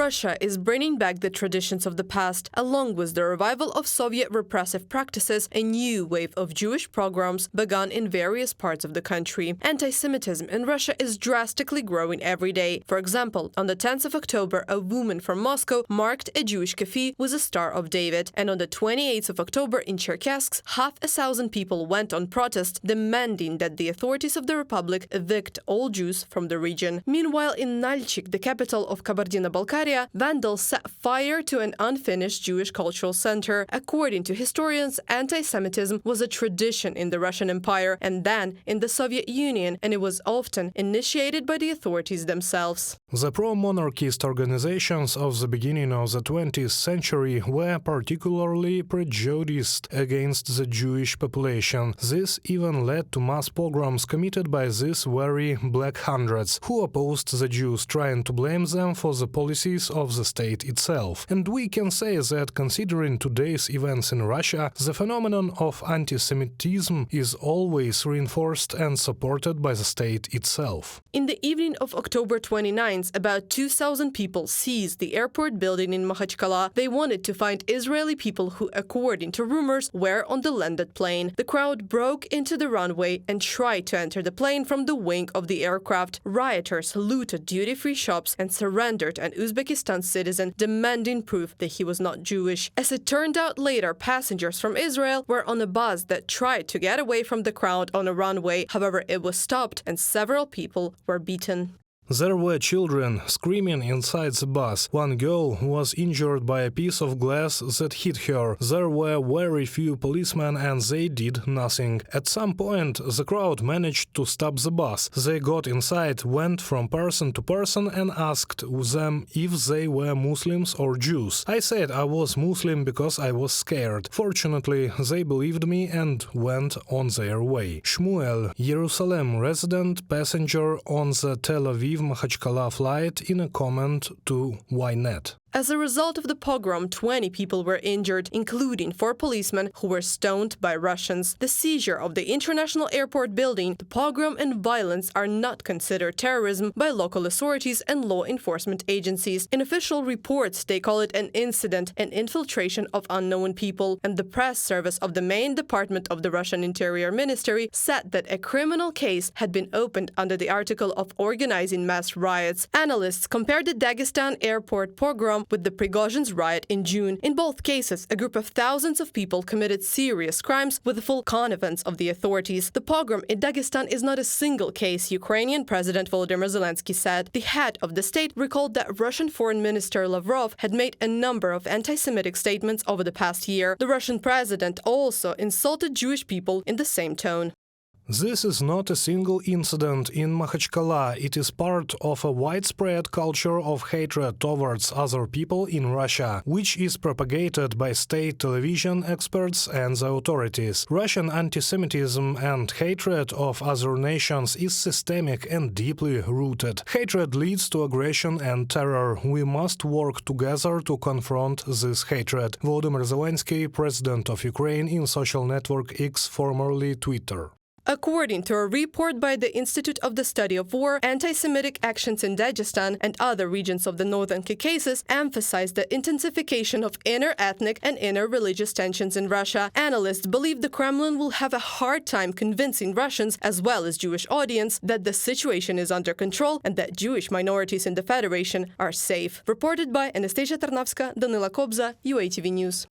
Russia is bringing back the traditions of the past, along with the revival of Soviet repressive practices. A new wave of Jewish pogroms began in various parts of the country. Anti-Semitism in Russia is drastically growing every day. For example, on the 10th of October, a woman from Moscow marked a Jewish cafe with a Star of David, and on the 28th of October in Cherkassk, 500,000 people went on protest, demanding that the authorities of the republic evict all Jews from the region. Meanwhile, in Nalchik, the capital of Kabardino-Balkaria, vandals set fire to an unfinished Jewish cultural center. According to historians, anti-Semitism was a tradition in the Russian Empire and then in the Soviet Union, and it was often initiated by the authorities themselves. The pro-monarchist organizations of the beginning of the 20th century were particularly prejudiced against the Jewish population. This even led to mass pogroms committed by these very Black Hundreds, who opposed the Jews, trying to blame them for the policies of the state itself. And we can say that, considering today's events in Russia, the phenomenon of anti-Semitism is always reinforced and supported by the state itself. In the evening of October 29th, about 2,000 people seized the airport building in Makhachkala. They wanted to find Israeli people who, according to rumors, were on the landed plane. The crowd broke into the runway and tried to enter the plane from the wing of the aircraft. Rioters looted duty-free shops and surrendered an Uzbekistan citizen, demanding proof that he was not Jewish. As it turned out later, passengers from Israel were on a bus that tried to get away from the crowd on a runway. However, it was stopped and several people were beaten. There were children screaming inside the bus. One girl was injured by a piece of glass that hit her. There were very few policemen and they did nothing. At some point, the crowd managed to stop the bus. They got inside, went from person to person and asked them if they were Muslims or Jews. I said I was Muslim because I was scared. Fortunately, they believed me and went on their way. Shmuel, Jerusalem resident, passenger on the Tel Aviv Makhachkala flight, in a comment to Ynet. As a result of the pogrom, 20 people were injured, including 4 policemen who were stoned by Russians. The seizure of the international airport building, the pogrom and violence are not considered terrorism by local authorities and law enforcement agencies. In official reports, they call it an incident, an infiltration of unknown people, and the press service of the main department of the Russian Interior Ministry said that a criminal case had been opened under the article of organizing mass riots. Analysts compared the Dagestan airport pogrom with the Prigozhin's riot in June. In both cases, a group of thousands of people committed serious crimes with the full connivance of the authorities. The pogrom in Dagestan is not a single case, Ukrainian President Volodymyr Zelensky said. The head of the state recalled that Russian Foreign Minister Lavrov had made a number of anti-Semitic statements over the past year. The Russian president also insulted Jewish people in the same tone. This is not a single incident in Makhachkala. It is part of a widespread culture of hatred towards other people in Russia, which is propagated by state television experts and the authorities. Russian anti-Semitism and hatred of other nations is systemic and deeply rooted. Hatred leads to aggression and terror. We must work together to confront this hatred. Volodymyr Zelensky, president of Ukraine, in social network X, formerly Twitter. According to a report by the Institute of the Study of War, anti-Semitic actions in Dagestan and other regions of the northern Caucasus emphasize the intensification of inner ethnic and inner religious tensions in Russia. Analysts believe the Kremlin will have a hard time convincing Russians, as well as Jewish audience, that the situation is under control and that Jewish minorities in the Federation are safe. Reported by Anastasia Tarnavska, Danila Kobza, UATV News.